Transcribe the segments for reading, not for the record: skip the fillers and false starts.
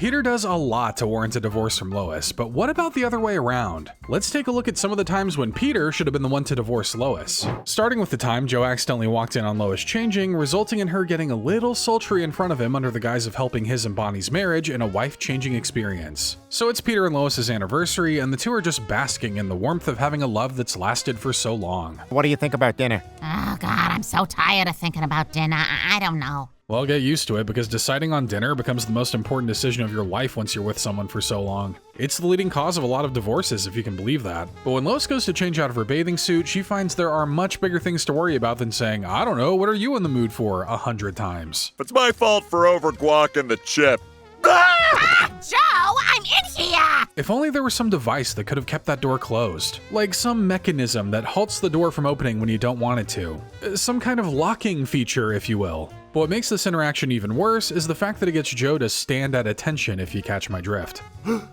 Peter does a lot to warrant a divorce from Lois, but what about the other way around? Let's take a look at some of the times when Peter should have been the one to divorce Lois. Starting with the time Joe accidentally walked in on Lois changing, resulting in her getting a little sultry in front of him under the guise of helping his and Bonnie's marriage in a wife-changing experience. So it's Peter and Lois's anniversary, and the two are just basking in the warmth of having a love that's lasted for so long. What do you think about dinner? Oh, God, I'm so tired of thinking about dinner. I don't know. Well, get used to it, because deciding on dinner becomes the most important decision of your life once you're with someone for so long. It's the leading cause of a lot of divorces, if you can believe that. But when Lois goes to change out of her bathing suit, she finds there are much bigger things to worry about than saying, I don't know, what are you in the mood for, 100 times. It's my fault for overguacking the chip. Joe, I'm in here! If only there was some device that could have kept that door closed. Like some mechanism that halts the door from opening when you don't want it to. Some kind of locking feature, if you will. But what makes this interaction even worse is the fact that it gets Joe to stand at attention, if you catch my drift. I'm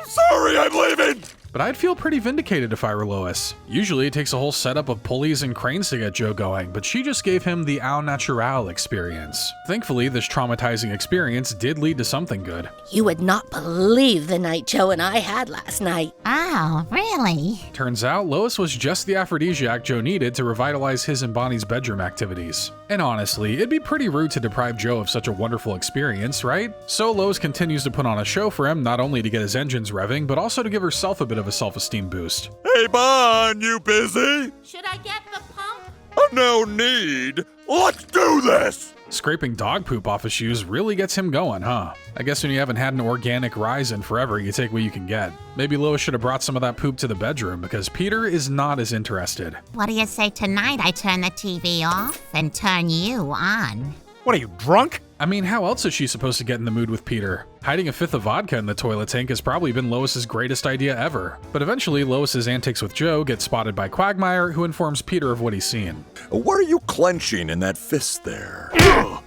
sorry, I'm leaving! But I'd feel pretty vindicated if I were Lois. Usually it takes a whole setup of pulleys and cranes to get Joe going, but she just gave him the au naturel experience. Thankfully, this traumatizing experience did lead to something good. You would not believe the night Joe and I had last night. Oh, really? Turns out Lois was just the aphrodisiac Joe needed to revitalize his and Bonnie's bedroom activities. And honestly, it'd be pretty rude to deprive Joe of such a wonderful experience, right? So Lois continues to put on a show for him, not only to get his engines revving, but also to give herself a bit of a self-esteem boost. Hey, Bon, you busy? Should I get the pump? Oh, no need. Let's do this! Scraping dog poop off his shoes really gets him going, huh? I guess when you haven't had an organic rise in forever, you take what you can get. Maybe Lois should have brought some of that poop to the bedroom, because Peter is not as interested. What do you say tonight I turn the TV off and turn you on? What are you, drunk? I mean, how else is she supposed to get in the mood with Peter? Hiding a fifth of vodka in the toilet tank has probably been Lois's greatest idea ever. But eventually, Lois's antics with Joe get spotted by Quagmire, who informs Peter of what he's seen. What are you clenching in that fist there?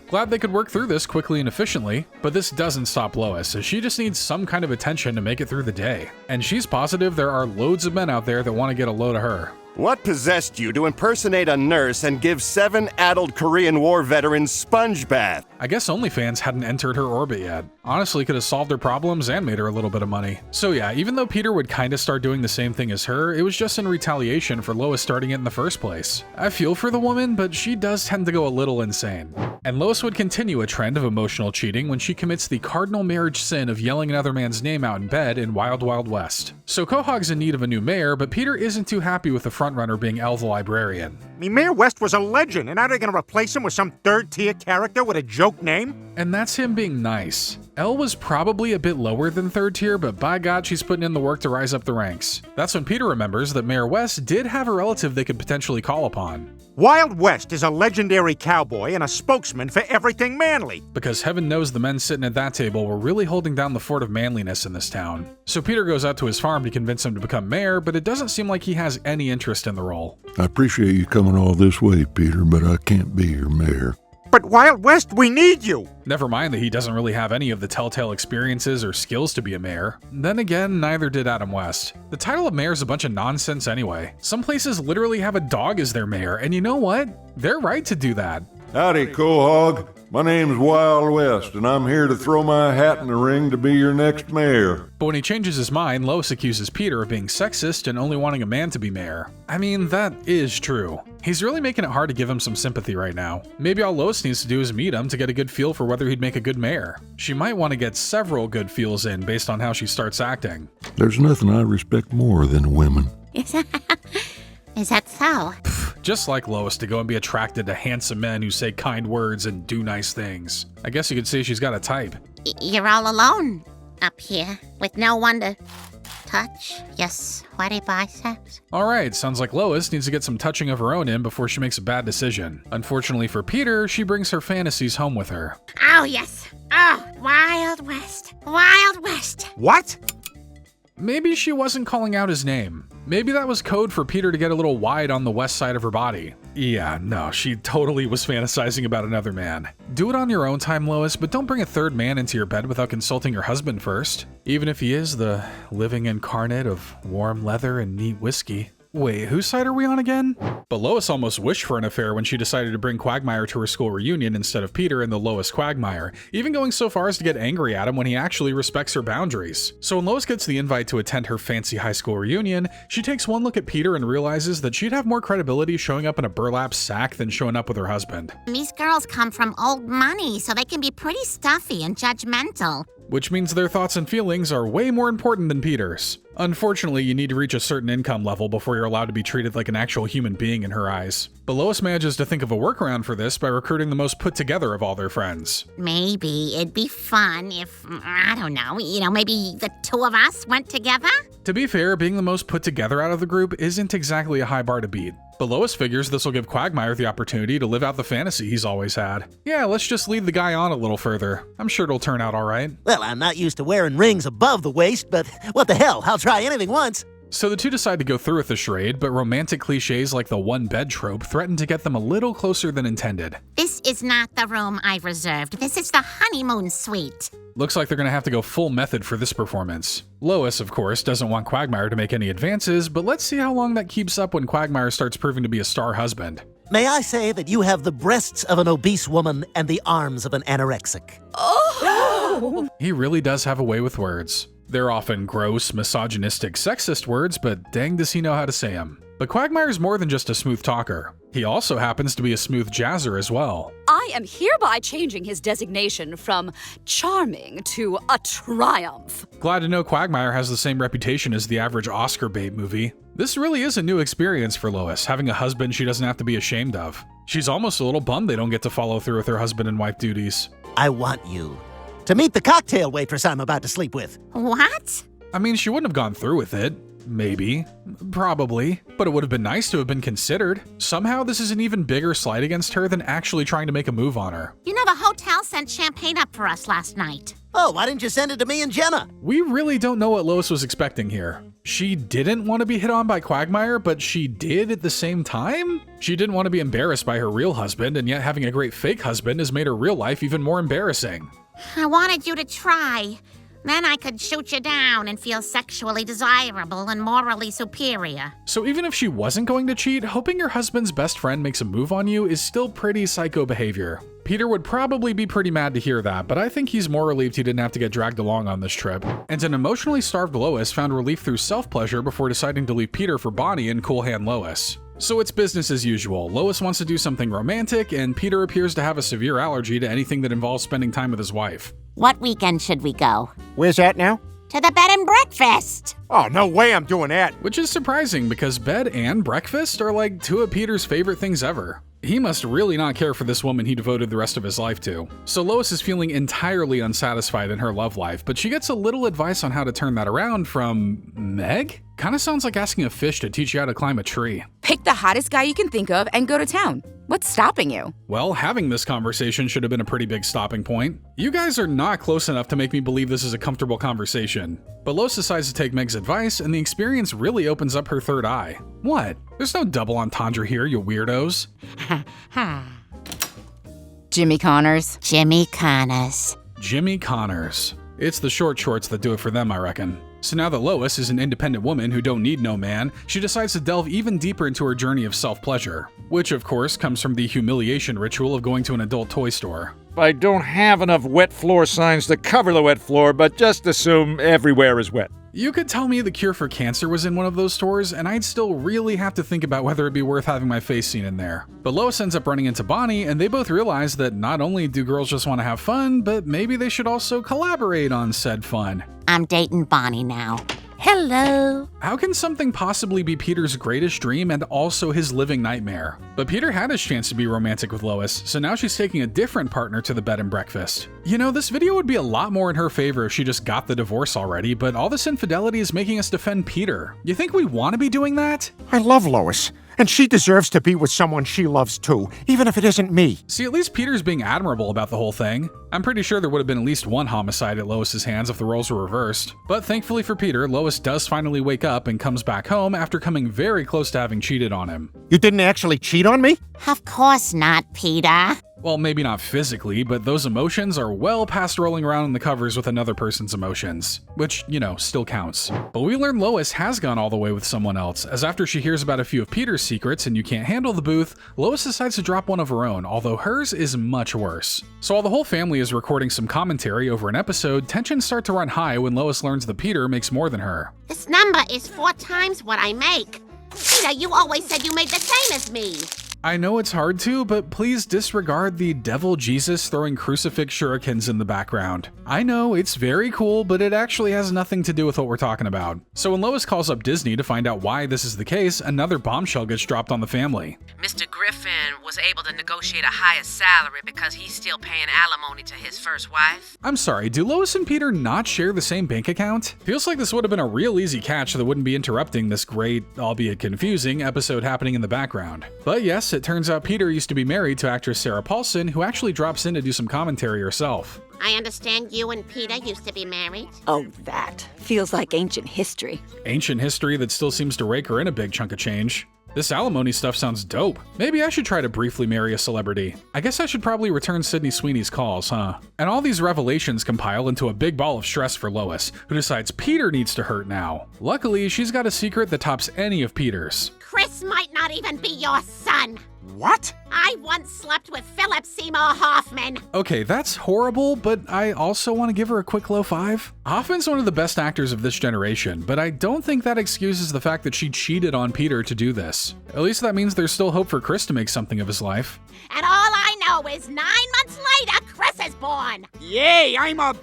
Glad they could work through this quickly and efficiently, but this doesn't stop Lois, as she just needs some kind of attention to make it through the day. And she's positive there are loads of men out there that want to get a load of her. What possessed you to impersonate a nurse and give 7 addled Korean War veterans sponge bath? I guess OnlyFans hadn't entered her orbit yet. Honestly, could have solved her problems and made her a little bit of money. So yeah, even though Peter would kinda start doing the same thing as her, it was just in retaliation for Lois starting it in the first place. I feel for the woman, but she does tend to go a little insane. And Lois would continue a trend of emotional cheating when she commits the cardinal marriage sin of yelling another man's name out in bed in Wild Wild West. So Quahog's in need of a new mayor, but Peter isn't too happy with the frontrunner being Elle the librarian. Mayor West was a legend, and now they're gonna replace him with some third-tier character with a joke name? And that's him being nice. Elle was probably a bit lower than third tier, but by God, she's putting in the work to rise up the ranks. That's when Peter remembers that Mayor West did have a relative they could potentially call upon. Wild West is a legendary cowboy and a spokesman for everything manly. Because heaven knows the men sitting at that table were really holding down the fort of manliness in this town. So Peter goes out to his farm to convince him to become mayor, but it doesn't seem like he has any interest in the role. I appreciate you coming all this way, Peter, but I can't be your mayor. But Wild West, we need you! Never mind that he doesn't really have any of the telltale experiences or skills to be a mayor. Then again, neither did Adam West. The title of mayor is a bunch of nonsense anyway. Some places literally have a dog as their mayor, and you know what? They're right to do that. Howdy, Quahog. My name's Wild West, and I'm here to throw my hat in the ring to be your next mayor. But when he changes his mind, Lois accuses Peter of being sexist and only wanting a man to be mayor. I mean, that is true. He's really making it hard to give him some sympathy right now. Maybe all Lois needs to do is meet him to get a good feel for whether he'd make a good mayor. She might want to get several good feels in based on how she starts acting. There's nothing I respect more than women. Is that so? Just like Lois to go and be attracted to handsome men who say kind words and do nice things. I guess you could say she's got a type. You're all alone up here with no one to touch your sweaty biceps. Alright, sounds like Lois needs to get some touching of her own in before she makes a bad decision. Unfortunately for Peter, she brings her fantasies home with her. Oh, yes. Oh, Wild West. Wild West. What? Maybe she wasn't calling out his name. Maybe that was code for Peter to get a little wide on the west side of her body. Yeah, no, she totally was fantasizing about another man. Do it on your own time, Lois, but don't bring a third man into your bed without consulting your husband first. Even if he is the living incarnate of warm leather and neat whiskey. Wait, whose side are we on again? But Lois almost wished for an affair when she decided to bring Quagmire to her school reunion instead of Peter and the Lois Quagmire, even going so far as to get angry at him when he actually respects her boundaries. So when Lois gets the invite to attend her fancy high school reunion, she takes one look at Peter and realizes that she'd have more credibility showing up in a burlap sack than showing up with her husband. These girls come from old money, so they can be pretty stuffy and judgmental. Which means their thoughts and feelings are way more important than Peter's. Unfortunately, you need to reach a certain income level before you're allowed to be treated like an actual human being in her eyes. But Lois manages to think of a workaround for this by recruiting the most put together of all their friends. Maybe it'd be fun if, I don't know, maybe the two of us went together? To be fair, being the most put together out of the group isn't exactly a high bar to beat. But Lois figures this will give Quagmire the opportunity to live out the fantasy he's always had. Yeah, let's just lead the guy on a little further. I'm sure it'll turn out alright. Well, I'm not used to wearing rings above the waist, but what the hell, I'll try anything once. So the two decide to go through with the charade, but romantic cliches like the one bed trope threaten to get them a little closer than intended. This is not the room I reserved. This is the honeymoon suite. Looks like they're gonna have to go full method for this performance. Lois, of course, doesn't want Quagmire to make any advances, but let's see how long that keeps up when Quagmire starts proving to be a star husband. May I say that you have the breasts of an obese woman and the arms of an anorexic? Oh! He really does have a way with words. They're often gross, misogynistic, sexist words, but dang does he know how to say them. But Quagmire's more than just a smooth talker. He also happens to be a smooth jazzer as well. I am hereby changing his designation from charming to a triumph. Glad to know Quagmire has the same reputation as the average Oscar bait movie. This really is a new experience for Lois, having a husband she doesn't have to be ashamed of. She's almost a little bummed they don't get to follow through with her husband and wife duties. I want you to meet the cocktail waitress I'm about to sleep with. What? I mean, she wouldn't have gone through with it. Maybe. Probably. But it would have been nice to have been considered. Somehow this is an even bigger slight against her than actually trying to make a move on her. You know, the hotel sent champagne up for us last night. Oh, why didn't you send it to me and Jenna? We really don't know what Lois was expecting here. She didn't want to be hit on by Quagmire, but she did at the same time? She didn't want to be embarrassed by her real husband, and yet having a great fake husband has made her real life even more embarrassing. I wanted you to try. Then I could shoot you down and feel sexually desirable and morally superior. So even if she wasn't going to cheat, hoping your husband's best friend makes a move on you is still pretty psycho behavior. Peter would probably be pretty mad to hear that, but I think he's more relieved he didn't have to get dragged along on this trip. And an emotionally starved Lois found relief through self-pleasure before deciding to leave Peter for Bonnie and Cool Hand Lois. So it's business as usual. Lois wants to do something romantic, and Peter appears to have a severe allergy to anything that involves spending time with his wife. What weekend should we go? Where's that now? To the bed and breakfast. Oh, no way I'm doing that. Which is surprising because bed and breakfast are like two of Peter's favorite things ever. He must really not care for this woman he devoted the rest of his life to. So Lois is feeling entirely unsatisfied in her love life, but she gets a little advice on how to turn that around from Meg? Kinda sounds like asking a fish to teach you how to climb a tree. Pick the hottest guy you can think of and go to town. What's stopping you? Well, having this conversation should have been a pretty big stopping point. You guys are not close enough to make me believe this is a comfortable conversation. But Lois decides to take Meg's advice, and the experience really opens up her third eye. What? There's no double entendre here, you weirdos. Jimmy Connors. Jimmy Connors. Jimmy Connors. It's the short shorts that do it for them, I reckon. So now that Lois is an independent woman who don't need no man, she decides to delve even deeper into her journey of self-pleasure, which of course comes from the humiliation ritual of going to an adult toy store. I don't have enough wet floor signs to cover the wet floor, but just assume everywhere is wet. You could tell me the cure for cancer was in one of those stores, and I'd still really have to think about whether it'd be worth having my face seen in there. But Lois ends up running into Bonnie, and they both realize that not only do girls just want to have fun, but maybe they should also collaborate on said fun. I'm dating Bonnie now. Hello. How can something possibly be Peter's greatest dream and also his living nightmare? But Peter had his chance to be romantic with Lois, so now she's taking a different partner to the bed and breakfast. You know, this video would be a lot more in her favor if she just got the divorce already, but all this infidelity is making us defend Peter. You think we want to be doing that? I love Lois, and she deserves to be with someone she loves too, even if it isn't me. See, at least Peter's being admirable about the whole thing. I'm pretty sure there would have been at least one homicide at Lois's hands if the roles were reversed. But thankfully for Peter, Lois does finally wake up and comes back home after coming very close to having cheated on him. You didn't actually cheat on me? Of course not, Peter. Well, maybe not physically, but those emotions are well past rolling around in the covers with another person's emotions. Which, still counts. But we learn Lois has gone all the way with someone else, as after she hears about a few of Peter's secrets and you can't handle the booth, Lois decides to drop one of her own, although hers is much worse. So while the whole family is recording some commentary over an episode, tensions start to run high when Lois learns that Peter makes more than her. This number is 4 times what I make. Peter, you always said you made the same as me. I know it's hard to, but please disregard the devil Jesus throwing crucifix shurikens in the background. I know, it's very cool, but it actually has nothing to do with what we're talking about. So when Lois calls up Disney to find out why this is the case, another bombshell gets dropped on the family. Mr. Griffin was able to negotiate a higher salary because he's still paying alimony to his first wife. I'm sorry, do Lois and Peter not share the same bank account? Feels like this would have been a real easy catch that wouldn't be interrupting this great, albeit confusing, episode happening in the background. But yes, it turns out Peter used to be married to actress Sarah Paulson, who actually drops in to do some commentary herself. I understand you and Peter used to be married. Oh, that feels like ancient history. Ancient history that still seems to rake her in a big chunk of change. This alimony stuff sounds dope. Maybe I should try to briefly marry a celebrity. I guess I should probably return Sydney Sweeney's calls, huh? And all these revelations compile into a big ball of stress for Lois, who decides Peter needs to hurt now. Luckily, she's got a secret that tops any of Peter's. Chris might not even be your son. What? I once slept with Philip Seymour Hoffman. Okay, that's horrible, but I also want to give her a quick low 5. Hoffman's one of the best actors of this generation, but I don't think that excuses the fact that she cheated on Peter to do this. At least that means there's still hope for Chris to make something of his life. And all I know is 9 months later, Chris is born. Yay, I'm a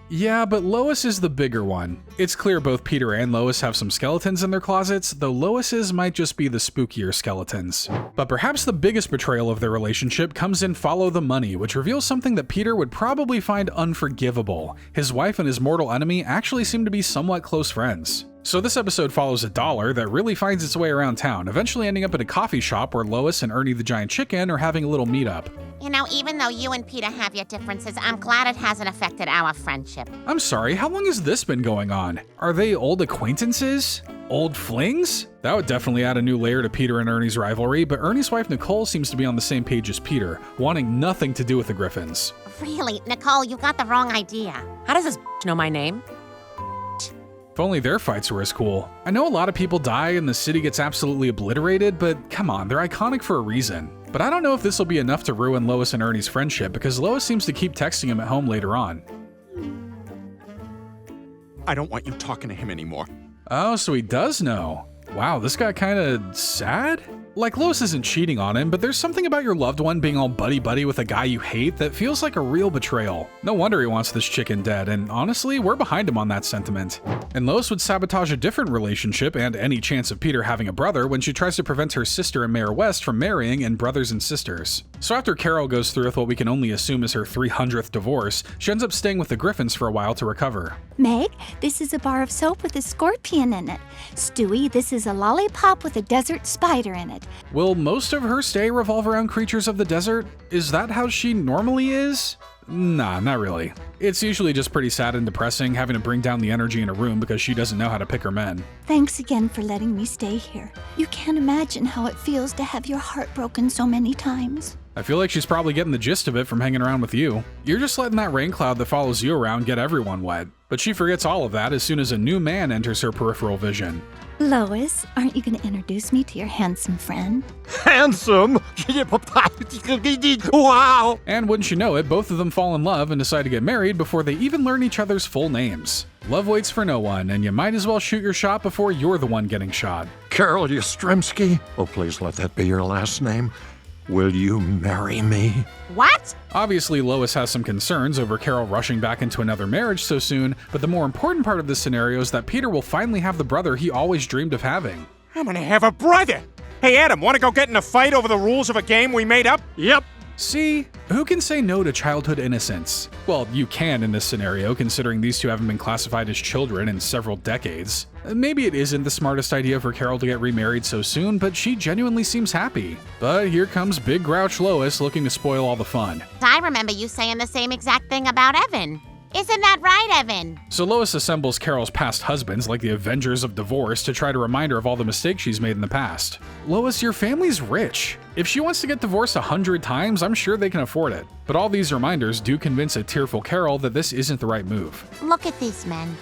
Yeah, but Lois is the bigger one. It's clear both Peter and Lois have some skeletons in their closets, though Lois's might just be the spookier skeletons. But perhaps the biggest betrayal of their relationship comes in Follow the Money, which reveals something that Peter would probably find unforgivable. His wife and his mortal enemy actually seem to be somewhat close friends. So this episode follows a dollar that really finds its way around town, eventually ending up at a coffee shop where Lois and Ernie the Giant Chicken are having a little meetup. Even though you and Peter have your differences, I'm glad it hasn't affected our friendship. I'm sorry, how long has this been going on? Are they old acquaintances? Old flings? That would definitely add a new layer to Peter and Ernie's rivalry, but Ernie's wife Nicole seems to be on the same page as Peter, wanting nothing to do with the Griffins. Really, Nicole, you got the wrong idea. How does this know my name? If only their fights were as cool. I know a lot of people die and the city gets absolutely obliterated, but come on, they're iconic for a reason. But I don't know if this will be enough to ruin Lois and Ernie's friendship, because Lois seems to keep texting him at home later on. I don't want you talking to him anymore. Oh, so he does know. Wow, this got kinda sad? Like, Lois isn't cheating on him, but there's something about your loved one being all buddy-buddy with a guy you hate that feels like a real betrayal. No wonder he wants this chicken dead, and honestly, we're behind him on that sentiment. And Lois would sabotage a different relationship and any chance of Peter having a brother when she tries to prevent her sister and Mayor West from marrying and brothers and sisters. So after Carol goes through with what we can only assume is her 300th divorce, she ends up staying with the Griffins for a while to recover. Meg, this is a bar of soap with a scorpion in it. Stewie, this is a lollipop with a desert spider in it. Will most of her stay revolve around creatures of the desert? Is that how she normally is? Nah, not really. It's usually just pretty sad and depressing having to bring down the energy in a room because she doesn't know how to pick her men. Thanks again for letting me stay here. You can't imagine how it feels to have your heart broken so many times. I feel like she's probably getting the gist of it from hanging around with you. You're just letting that rain cloud that follows you around get everyone wet. But she forgets all of that as soon as a new man enters her peripheral vision. Lois, aren't you going to introduce me to your handsome friend? Handsome? Wow! And wouldn't you know it, both of them fall in love and decide to get married before they even learn each other's full names. Love waits for no one, and you might as well shoot your shot before you're the one getting shot. Carol Yastrzemski? Oh, please let that be your last name. Will you marry me? What? Obviously, Lois has some concerns over Carol rushing back into another marriage so soon, but the more important part of this scenario is that Peter will finally have the brother he always dreamed of having. I'm gonna have a brother! Hey, Adam, wanna go get in a fight over the rules of a game we made up? Yep. See? Who can say no to childhood innocence? Well, you can in this scenario, considering these two haven't been classified as children in several decades. Maybe it isn't the smartest idea for Carol to get remarried so soon, but she genuinely seems happy. But here comes Big Grouch Lois looking to spoil all the fun. I remember you saying the same exact thing about Evan. Isn't that right, Evan? So Lois assembles Carol's past husbands like the Avengers of Divorce to try to remind her of all the mistakes she's made in the past. Lois, your family's rich. If she wants to get divorced 100 times, I'm sure they can afford it. But all these reminders do convince a tearful Carol that this isn't the right move. Look at these men.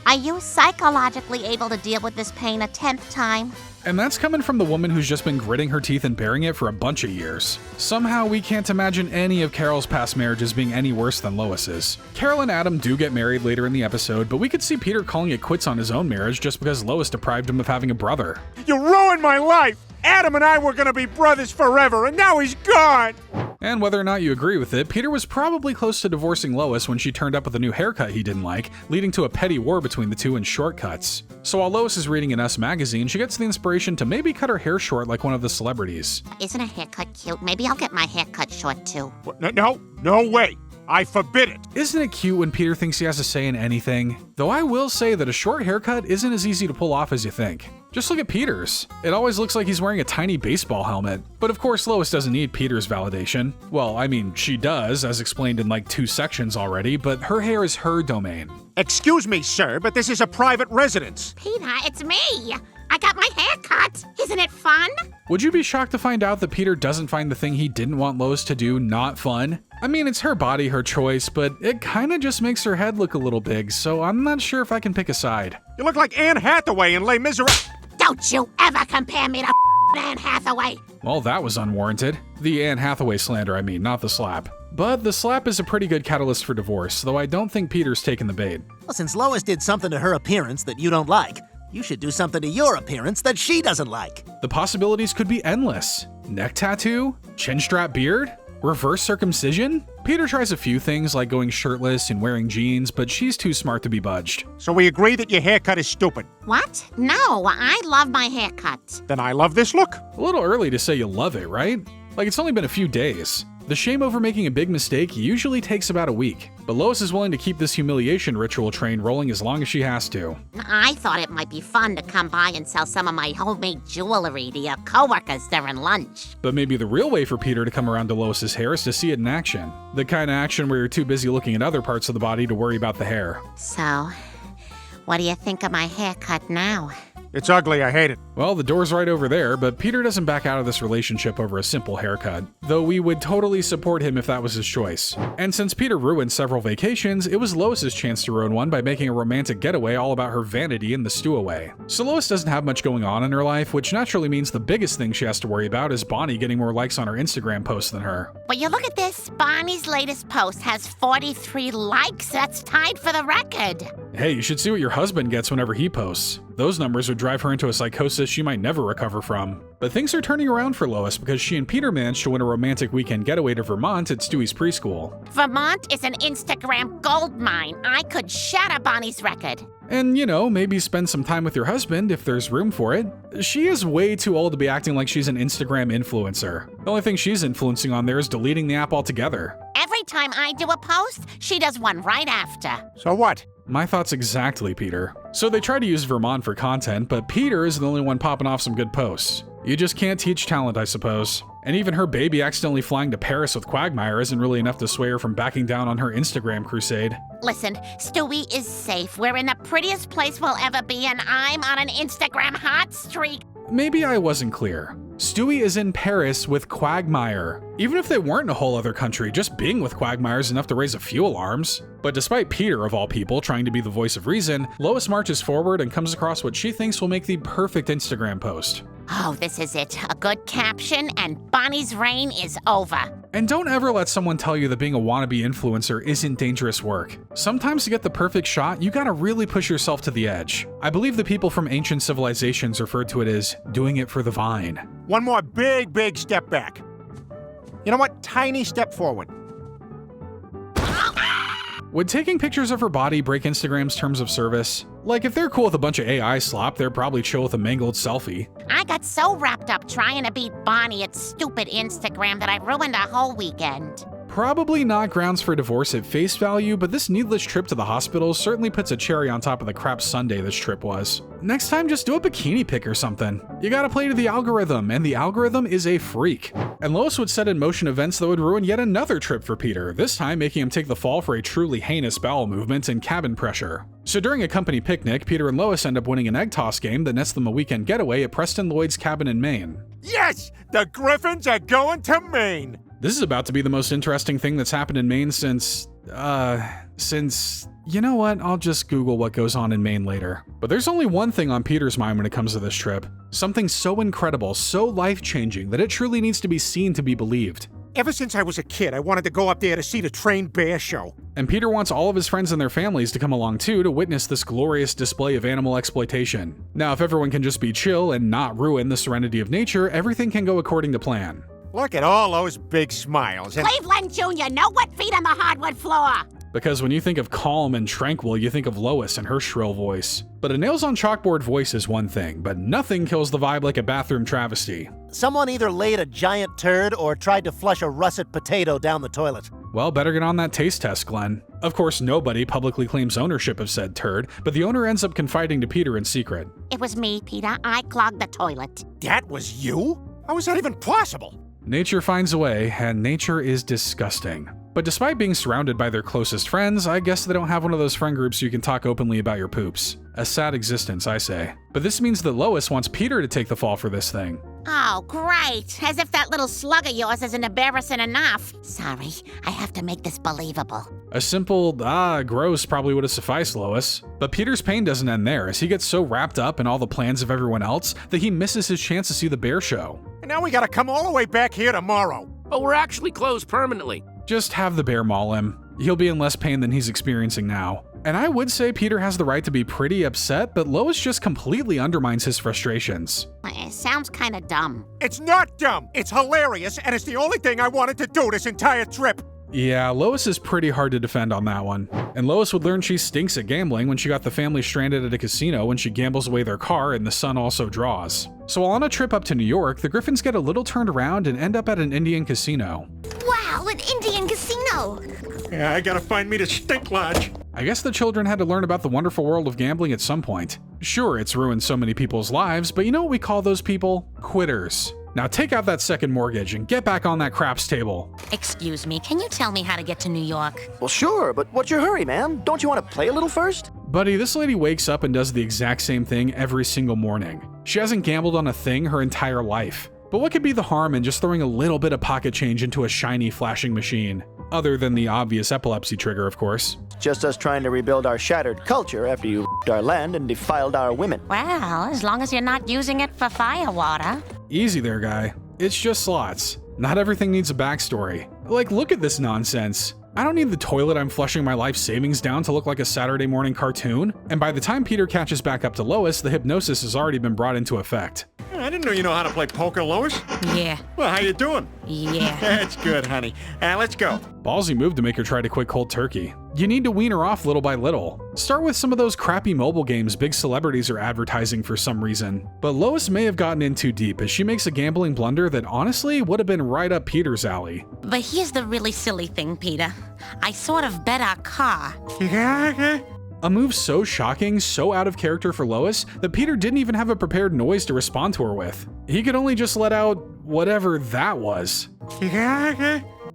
Are you psychologically able to deal with this pain a 10th time? And that's coming from the woman who's just been gritting her teeth and bearing it for a bunch of years. Somehow we can't imagine any of Carol's past marriages being any worse than Lois's. Carol and Adam do get married later in the episode, but we could see Peter calling it quits on his own marriage just because Lois deprived him of having a brother. You ruined my life! Adam and I were gonna be brothers forever, and now he's gone! And whether or not you agree with it, Peter was probably close to divorcing Lois when she turned up with a new haircut he didn't like, leading to a petty war between the two in shortcuts. So while Lois is reading an Us magazine, she gets the inspiration to maybe cut her hair short like one of the celebrities. Isn't a haircut cute? Maybe I'll get my hair cut short too. What? No way! I forbid it! Isn't it cute when Peter thinks he has a say in anything? Though I will say that a short haircut isn't as easy to pull off as you think. Just look at Peter's. It always looks like he's wearing a tiny baseball helmet. But of course Lois doesn't need Peter's validation. Well, I mean, she does, as explained in like 2 sections already, but her hair is her domain. Excuse me, sir, but this is a private residence. Peter, it's me! I got my hair cut! Isn't it fun? Would you be shocked to find out that Peter doesn't find the thing he didn't want Lois to do not fun? I mean, it's her body, her choice, but it kinda just makes her head look a little big, so I'm not sure if I can pick a side. You look like Anne Hathaway in Les Miserables. Don't you ever compare me to Anne Hathaway! Well, that was unwarranted. The Anne Hathaway slander, I mean, not the slap. But the slap is a pretty good catalyst for divorce, though I don't think Peter's taken the bait. Well, since Lois did something to her appearance that you don't like, you should do something to your appearance that she doesn't like. The possibilities could be endless. Neck tattoo? Chin strap beard? Reverse circumcision? Peter tries a few things like going shirtless and wearing jeans, but she's too smart to be budged. So we agree that your haircut is stupid. What? No, I love my haircut. Then I love this look. A little early to say you love it, right? Like, it's only been a few days. The shame over making a big mistake usually takes about a week, but Lois is willing to keep this humiliation ritual train rolling as long as she has to. I thought it might be fun to come by and sell some of my homemade jewelry to your coworkers during lunch. But maybe the real way for Peter to come around to Lois's hair is to see it in action. The kind of action where you're too busy looking at other parts of the body to worry about the hair. So, what do you think of my haircut now? It's ugly, I hate it. Well, the door's right over there, but Peter doesn't back out of this relationship over a simple haircut, though we would totally support him if that was his choice. And since Peter ruined several vacations, it was Lois's chance to ruin one by making a romantic getaway all about her vanity and the stowaway. So Lois doesn't have much going on in her life, which naturally means the biggest thing she has to worry about is Bonnie getting more likes on her Instagram posts than her. But you look at this, Bonnie's latest post has 43 likes. That's tied for the record. Hey, you should see what your husband gets whenever he posts. Those numbers would drive her into a psychosis she might never recover from. But things are turning around for Lois because she and Peter managed to win a romantic weekend getaway to Vermont at Stewie's preschool. Vermont is an Instagram gold mine. I could shatter Bonnie's record. And, you know, maybe spend some time with your husband if there's room for it. She is way too old to be acting like she's an Instagram influencer. The only thing she's influencing on there is deleting the app altogether. Every time I do a post, she does one right after. So what? My thoughts exactly, Peter. So they try to use Vermont for content, but Peter is the only one popping off some good posts. You just can't teach talent, I suppose. And even her baby accidentally flying to Paris with Quagmire isn't really enough to sway her from backing down on her Instagram crusade. Listen, Stewie is safe. We're in the prettiest place we'll ever be, and I'm on an Instagram hot streak. Maybe I wasn't clear. Stewie is in Paris with Quagmire. Even if they weren't in a whole other country, just being with Quagmire is enough to raise a few alarms. But despite Peter, of all people, trying to be the voice of reason, Lois marches forward and comes across what she thinks will make the perfect Instagram post. Oh, this is it. A good caption, and Bonnie's reign is over. And don't ever let someone tell you that being a wannabe influencer isn't dangerous work. Sometimes to get the perfect shot, you gotta really push yourself to the edge. I believe the people from ancient civilizations referred to it as doing it for the vine. One more big step back. You know what? Tiny step forward. Would taking pictures of her body break Instagram's terms of service? Like, if they're cool with a bunch of AI slop, they're probably chill with a mangled selfie. I got so wrapped up trying to beat Bonnie at stupid Instagram that I ruined our whole weekend. Probably not grounds for divorce at face value, but this needless trip to the hospital certainly puts a cherry on top of the crap sundae this trip was. Next time, just do a bikini pic or something. You gotta play to the algorithm, and the algorithm is a freak. And Lois would set in motion events that would ruin yet another trip for Peter, this time making him take the fall for a truly heinous bowel movement and cabin pressure. So during a company picnic, Peter and Lois end up winning an egg toss game that nets them a weekend getaway at Preston Lloyd's cabin in Maine. Yes! The Griffins are going to Maine! This is about to be the most interesting thing that's happened in Maine since, you know what, I'll just Google what goes on in Maine later. But there's only one thing on Peter's mind when it comes to this trip. Something so incredible, so life-changing, that it truly needs to be seen to be believed. Ever since I was a kid, I wanted to go up there to see the trained bear show. And Peter wants all of his friends and their families to come along too to witness this glorious display of animal exploitation. Now, if everyone can just be chill and not ruin the serenity of nature, everything can go according to plan. Look at all those big smiles. And Cleveland Jr., no wet feet on the hardwood floor. Because when you think of calm and tranquil, you think of Lois and her shrill voice. But a nails-on-chalkboard voice is one thing, but nothing kills the vibe like a bathroom travesty. Someone either laid a giant turd or tried to flush a russet potato down the toilet. Well, better get on that taste test, Glenn. Of course, nobody publicly claims ownership of said turd, but the owner ends up confiding to Peter in secret. It was me, Peter. I clogged the toilet. that was you? How is that even possible? Nature finds a way, and nature is disgusting. But despite being surrounded by their closest friends, I guess they don't have one of those friend groups you can talk openly about your poops. A sad existence, I say. But this means that Lois wants Peter to take the fall for this thing. Oh, great. As if that little slug of yours isn't embarrassing enough. Sorry, I have to make this believable. A simple, gross probably would have sufficed, Lois. But Peter's pain doesn't end there, as he gets so wrapped up in all the plans of everyone else that he misses his chance to see the bear show. And now we gotta come all the way back here tomorrow. But we're actually closed permanently. Just have the bear maul him. He'll be in less pain than he's experiencing now. And I would say Peter has the right to be pretty upset, but Lois just completely undermines his frustrations. It sounds kind of dumb. It's not dumb. It's hilarious, and it's the only thing I wanted to do this entire trip. Yeah, Lois is pretty hard to defend on that one. And Lois would learn she stinks at gambling when she got the family stranded at a casino when she gambles away their car and the sun also draws. So while on a trip up to New York, the Griffins get a little turned around and end up at an Indian casino. Wow, an Indian casino! Yeah, I gotta find me the stink lodge. I guess the children had to learn about the wonderful world of gambling at some point. Sure, it's ruined so many people's lives, but you know what we call those people? Quitters. Now take out that second mortgage and get back on that craps table. Excuse me, can you tell me how to get to New York? Well, sure, but what's your hurry, man? Don't you want to play a little first? Buddy, this lady wakes up and does the exact same thing every single morning. She hasn't gambled on a thing her entire life. But what could be the harm in just throwing a little bit of pocket change into a shiny, flashing machine? Other than the obvious epilepsy trigger, of course. Just us trying to rebuild our shattered culture after you our land and defiled our women. Well, as long as you're not using it for firewater. Easy there, guy. It's just slots. Not everything needs a backstory. Like, look at this nonsense. I don't need the toilet I'm flushing my life savings down to look like a Saturday morning cartoon. And by the time Peter catches back up to Lois, the hypnosis has already been brought into effect. I didn't know you know how to play poker, Lois. Yeah. Well, how you doing? Yeah. That's good, honey. Let's go. Ballsy move to make her try to quit cold turkey. You need to wean her off little by little. Start with some of those crappy mobile games big celebrities are advertising for some reason. But Lois may have gotten in too deep as she makes a gambling blunder that honestly would have been right up Peter's alley. But here's the really silly thing, Peter. I sort of bet our car. A move so shocking, so out of character for Lois, that Peter didn't even have a prepared noise to respond to her with. He could only just let out whatever that was.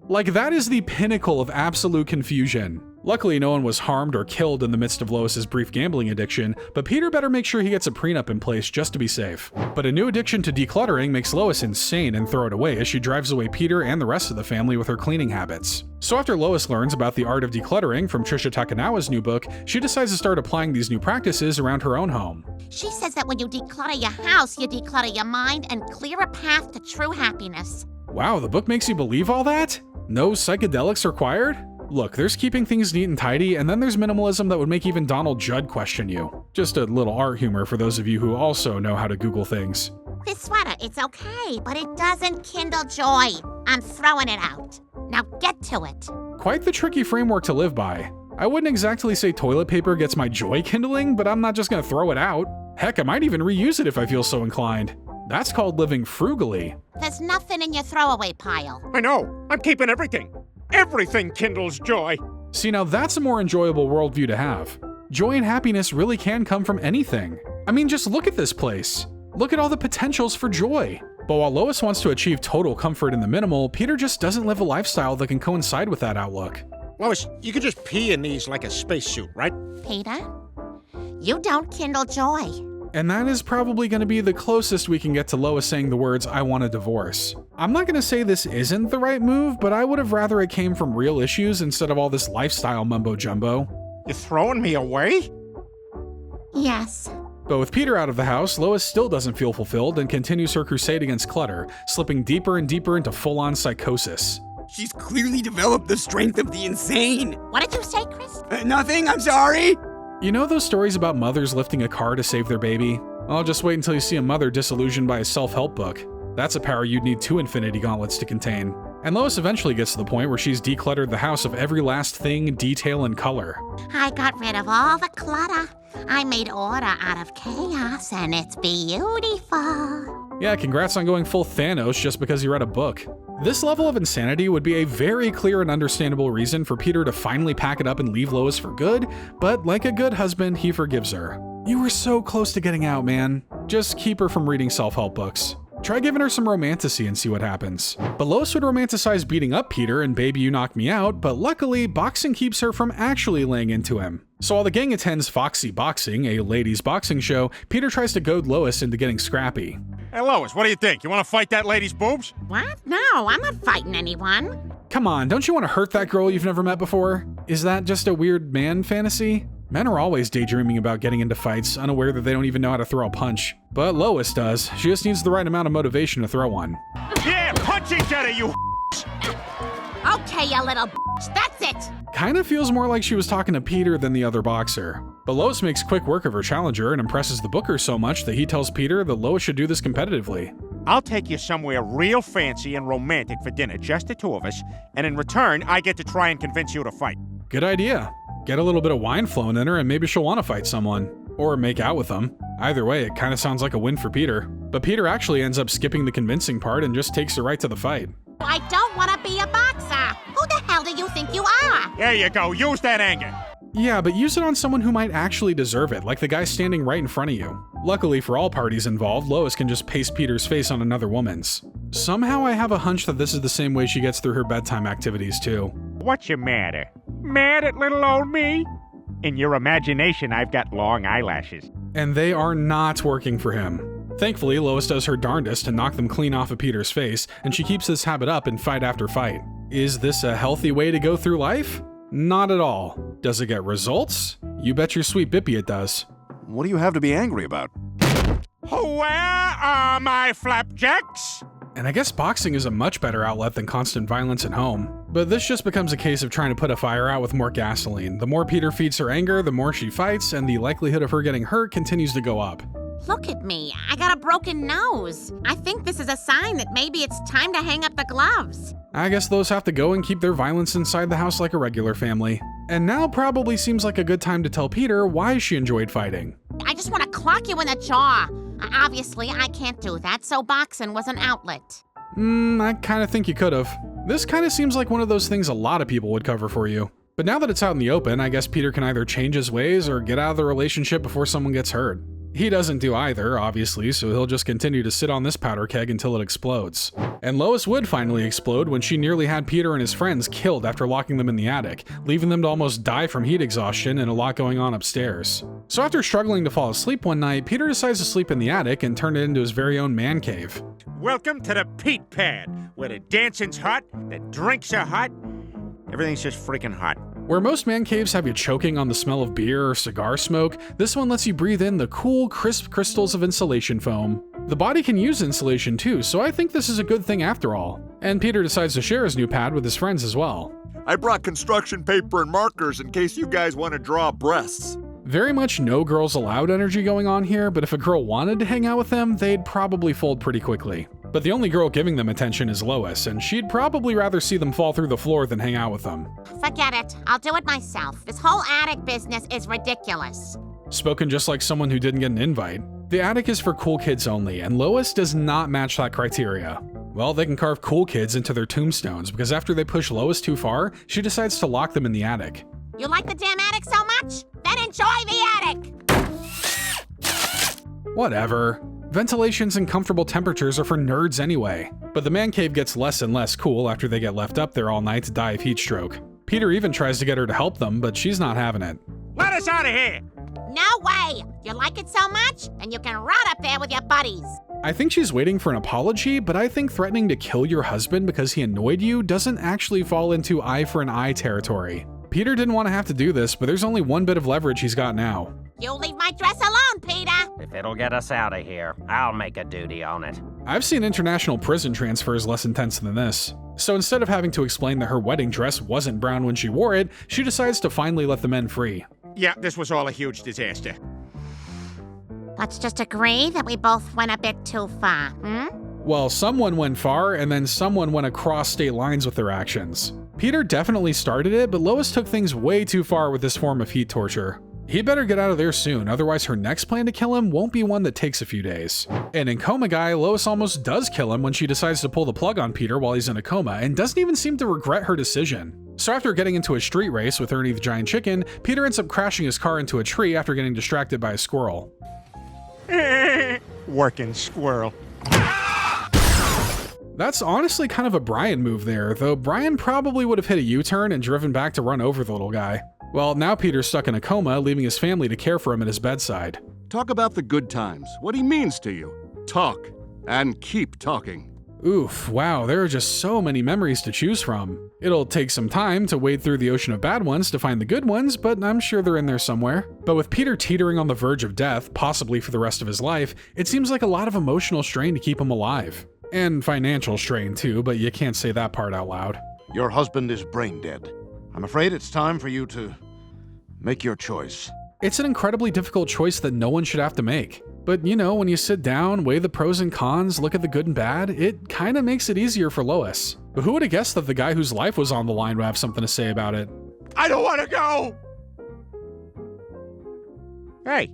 Like, that is the pinnacle of absolute confusion. Luckily, no one was harmed or killed in the midst of Lois's brief gambling addiction, but Peter better make sure he gets a prenup in place just to be safe. But a new addiction to decluttering makes Lois insane and throw it away as she drives away Peter and the rest of the family with her cleaning habits. So after Lois learns about the art of decluttering from Trisha Takanawa's new book, she decides to start applying these new practices around her own home. She says that when you declutter your house, you declutter your mind and clear a path to true happiness. Wow, the book makes you believe all that? No psychedelics required? Look, there's keeping things neat and tidy, and then there's minimalism that would make even Donald Judd question you. Just a little art humor for those of you who also know how to Google things. This sweater, it's okay, but it doesn't kindle joy. I'm throwing it out. Now get to it. Quite the tricky framework to live by. I wouldn't exactly say toilet paper gets my joy kindling, but I'm not just gonna throw it out. Heck, I might even reuse it if I feel so inclined. That's called living frugally. There's nothing in your throwaway pile. I know. I'm keeping everything. Everything kindles joy. See, now that's a more enjoyable worldview to have. Joy and happiness really can come from anything. I mean, just look at this place. Look at all the potentials for joy. But while Lois wants to achieve total comfort in the minimal, Peter just doesn't live a lifestyle that can coincide with that outlook. Lois, you could just pee in these like a spacesuit, right? Peter, you don't kindle joy. And that is probably going to be the closest we can get to Lois saying the words, "I want a divorce." I'm not going to say this isn't the right move, but I would have rather it came from real issues instead of all this lifestyle mumbo-jumbo. You're throwing me away? Yes. But with Peter out of the house, Lois still doesn't feel fulfilled and continues her crusade against clutter, slipping deeper and deeper into full-on psychosis. She's clearly developed the strength of the insane. What did you say, Chris? Nothing, I'm sorry. You know those stories about mothers lifting a car to save their baby? Well, just wait until you see a mother disillusioned by a self-help book. That's a power you'd need 2 Infinity Gauntlets to contain. And Lois eventually gets to the point where she's decluttered the house of every last thing, detail, and color. I got rid of all the clutter. I made order out of chaos, and it's beautiful. Yeah, congrats on going full Thanos just because you read a book. This level of insanity would be a very clear and understandable reason for Peter to finally pack it up and leave Lois for good, but like a good husband, he forgives her. You were so close to getting out, man. Just keep her from reading self-help books. Try giving her some romantasy and see what happens. But Lois would romanticize beating up Peter and Baby You Knock Me Out, but luckily, boxing keeps her from actually laying into him. So while the gang attends Foxy Boxing, a ladies' boxing show, Peter tries to goad Lois into getting scrappy. Hey, Lois, what do you think? You want to fight that lady's boobs? What? No, I'm not fighting anyone. Come on, don't you want to hurt that girl you've never met before? Is that just a weird man fantasy? Men are always daydreaming about getting into fights, unaware that they don't even know how to throw a punch. But Lois does. She just needs the right amount of motivation to throw one. Yeah, punch each other, you Okay, you little bitch. That's it. Kinda feels more like she was talking to Peter than the other boxer. But Lois makes quick work of her challenger and impresses the booker so much that he tells Peter that Lois should do this competitively. I'll take you somewhere real fancy and romantic for dinner, just the 2 of us, and in return, I get to try and convince you to fight. Good idea. Get a little bit of wine flowing in her and maybe she'll want to fight someone. Or make out with them. Either way, it kinda sounds like a win for Peter. But Peter actually ends up skipping the convincing part and just takes her right to the fight. I don't want to be a boxer. Who the hell do you think you are? There you go, use that anger. Yeah, but use it on someone who might actually deserve it, like the guy standing right in front of you. Luckily for all parties involved, Lois can just paste Peter's face on another woman's. Somehow I have a hunch that this is the same way she gets through her bedtime activities too. What's your matter? Mad at little old me? In your imagination, I've got long eyelashes. And they are not working for him. Thankfully, Lois does her darndest to knock them clean off of Peter's face, and she keeps this habit up in fight after fight. Is this a healthy way to go through life? Not at all. Does it get results? You bet your sweet Bippy it does. What do you have to be angry about? Where are my flapjacks? And I guess boxing is a much better outlet than constant violence at home. But this just becomes a case of trying to put a fire out with more gasoline. The more Peter feeds her anger, the more she fights, and the likelihood of her getting hurt continues to go up. Look at me. I got a broken nose. I think this is a sign that maybe it's time to hang up the gloves. I guess those have to go and keep their violence inside the house like a regular family. And now probably seems like a good time to tell Peter why she enjoyed fighting. I just want to clock you in the jaw. Obviously, I can't do that, so boxing was an outlet. I kinda think you could've. This kinda seems like one of those things a lot of people would cover for you. But now that it's out in the open, I guess Peter can either change his ways or get out of the relationship before someone gets hurt. He doesn't do either, obviously, so he'll just continue to sit on this powder keg until it explodes. And Lois would finally explode when she nearly had Peter and his friends killed after locking them in the attic, leaving them to almost die from heat exhaustion and a lot going on upstairs. So after struggling to fall asleep one night, Peter decides to sleep in the attic and turn it into his very own man cave. Welcome to the Pete Pad, where the dancing's hot, the drinks are hot, everything's just freaking hot. Where most man caves have you choking on the smell of beer or cigar smoke, this one lets you breathe in the cool, crisp crystals of insulation foam. The body can use insulation too, so I think this is a good thing after all. And Peter decides to share his new pad with his friends as well. I brought construction paper and markers in case you guys want to draw breasts. Very much no girls allowed energy going on here, but if a girl wanted to hang out with them, they'd probably fold pretty quickly. But the only girl giving them attention is Lois, and she'd probably rather see them fall through the floor than hang out with them. Forget it. I'll do it myself. This whole attic business is ridiculous. Spoken just like someone who didn't get an invite. The attic is for cool kids only, and Lois does not match that criteria. Well, they can carve cool kids into their tombstones because after they push Lois too far, she decides to lock them in the attic. You like the damn attic so much? Then enjoy the attic! Whatever. Ventilations and comfortable temperatures are for nerds anyway. But the man cave gets less and less cool after they get left up there all night to die of heat stroke. Peter even tries to get her to help them, but she's not having it. Let us out of here! No way! You like it so much, and you can rot up there with your buddies. I think she's waiting for an apology, but I think threatening to kill your husband because he annoyed you doesn't actually fall into eye for an eye territory. Peter didn't want to have to do this, but there's only one bit of leverage he's got now. You leave my dress alone, Peter! If it'll get us out of here, I'll make a duty on it. I've seen international prison transfers less intense than this. So instead of having to explain that her wedding dress wasn't brown when she wore it, she decides to finally let the men free. Yeah, this was all a huge disaster. Let's just agree that we both went a bit too far, Well, someone went far, and then someone went across state lines with their actions. Peter definitely started it, but Lois took things way too far with this form of heat torture. He'd better get out of there soon, otherwise her next plan to kill him won't be one that takes a few days. And in Coma Guy, Lois almost does kill him when she decides to pull the plug on Peter while he's in a coma, and doesn't even seem to regret her decision. So after getting into a street race with Ernie the Giant Chicken, Peter ends up crashing his car into a tree after getting distracted by a squirrel. Working squirrel. That's honestly kind of a Brian move there, though Brian probably would have hit a U-turn and driven back to run over the little guy. Well, now Peter's stuck in a coma, leaving his family to care for him at his bedside. Talk about the good times, what he means to you. Talk, and keep talking. Oof, wow, there are just so many memories to choose from. It'll take some time to wade through the ocean of bad ones to find the good ones, but I'm sure they're in there somewhere. But with Peter teetering on the verge of death, possibly for the rest of his life, it seems like a lot of emotional strain to keep him alive. And financial strain too, but you can't say that part out loud. Your husband is brain dead. I'm afraid it's time for you to make your choice. It's an incredibly difficult choice that no one should have to make. But you know, when you sit down, weigh the pros and cons, look at the good and bad, it kinda makes it easier for Lois. But who would have guessed that the guy whose life was on the line would have something to say about it? I don't want to go! Hey.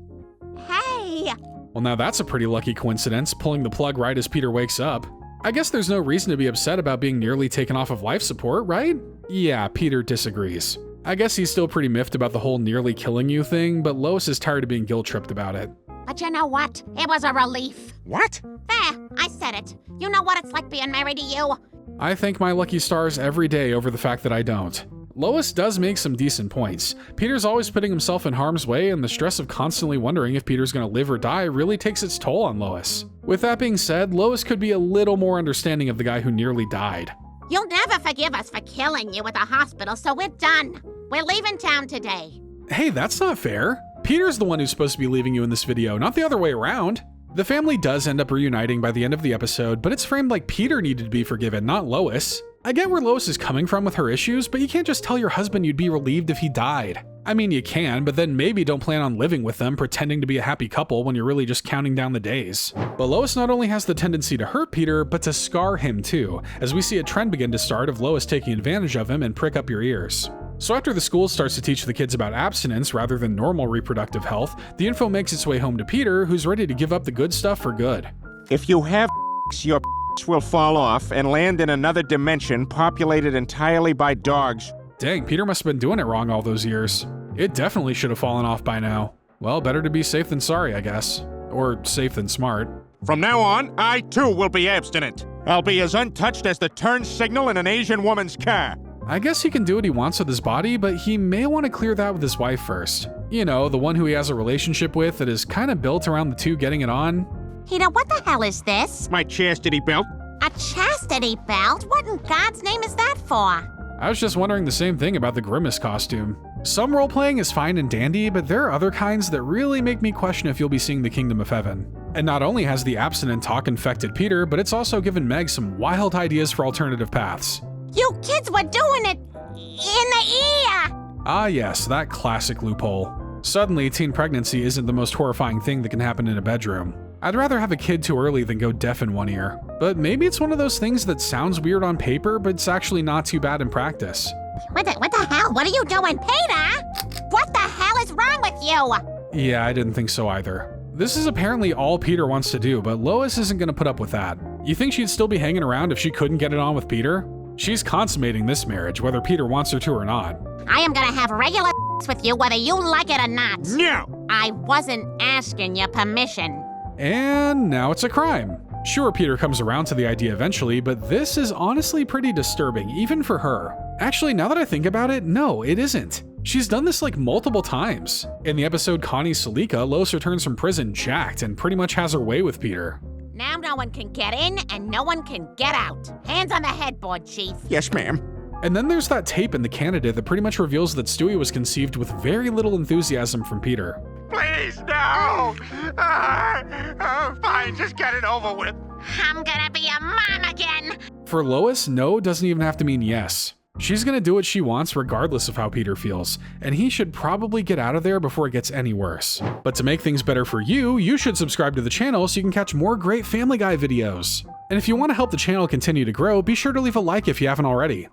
Hey! Well, now that's a pretty lucky coincidence, pulling the plug right as Peter wakes up. I guess there's no reason to be upset about being nearly taken off of life support, right? Yeah, Peter disagrees. I guess he's still pretty miffed about the whole nearly killing you thing, but Lois is tired of being guilt-tripped about it. But you know what? It was a relief. What? There, I said it. You know what it's like being married to you? I thank my lucky stars every day over the fact that I don't. Lois does make some decent points. Peter's always putting himself in harm's way, and the stress of constantly wondering if Peter's gonna live or die really takes its toll on Lois. With that being said, Lois could be a little more understanding of the guy who nearly died. You'll never forgive us for killing you at the hospital, so we're done. We're leaving town today. Hey, that's not fair. Peter's the one who's supposed to be leaving you in this video, not the other way around. The family does end up reuniting by the end of the episode, but it's framed like Peter needed to be forgiven, not Lois. I get where Lois is coming from with her issues, but you can't just tell your husband you'd be relieved if he died. I mean, you can, but then maybe don't plan on living with them, pretending to be a happy couple when you're really just counting down the days. But Lois not only has the tendency to hurt Peter, but to scar him too, as we see a trend begin to start of Lois taking advantage of him and prick up your ears. So after the school starts to teach the kids about abstinence rather than normal reproductive health, the info makes its way home to Peter, who's ready to give up the good stuff for good. If you have your will fall off and land in another dimension populated entirely by dogs. Dang, Peter must have been doing it wrong all those years. It definitely should have fallen off by now. Well, better to be safe than sorry, I guess. Or safe than smart. From now on, I too will be abstinent. I'll be as untouched as the turn signal in an Asian woman's car. I guess he can do what he wants with his body, but he may want to clear that with his wife first. You know, the one who he has a relationship with that is kind of built around the two getting it on. Peter, what the hell is this? My chastity belt. A chastity belt? What in God's name is that for? I was just wondering the same thing about the Grimace costume. Some role-playing is fine and dandy, but there are other kinds that really make me question if you'll be seeing the Kingdom of Heaven. And not only has the abstinent talk infected Peter, but it's also given Meg some wild ideas for alternative paths. You kids were doing it in the ear! Ah yes, that classic loophole. Suddenly, teen pregnancy isn't the most horrifying thing that can happen in a bedroom. I'd rather have a kid too early than go deaf in one ear. But maybe it's one of those things that sounds weird on paper, but it's actually not too bad in practice. What the hell? What are you doing, Peter? What the hell is wrong with you? Yeah, I didn't think so either. This is apparently all Peter wants to do, but Lois isn't going to put up with that. You think she'd still be hanging around if she couldn't get it on with Peter? She's consummating this marriage, whether Peter wants her to or not. I am gonna have regular with you whether you like it or not. No! I wasn't asking your permission. And now it's a crime. Sure, Peter comes around to the idea eventually, but this is honestly pretty disturbing, even for her. Actually, now that I think about it, no, it isn't. She's done this like multiple times. In the episode Connie Salika, Lois returns from prison jacked and pretty much has her way with Peter. Now no one can get in and no one can get out. Hands on the headboard, Chief. Yes, ma'am. And then there's that tape in the candidate that pretty much reveals that Stewie was conceived with very little enthusiasm from Peter. Please, no! Fine, just get it over with. I'm gonna be a mom again. For Lois, no doesn't even have to mean yes. She's gonna do what she wants regardless of how Peter feels, and he should probably get out of there before it gets any worse. But to make things better for you, you should subscribe to the channel so you can catch more great Family Guy videos. And if you want to help the channel continue to grow, be sure to leave a like if you haven't already.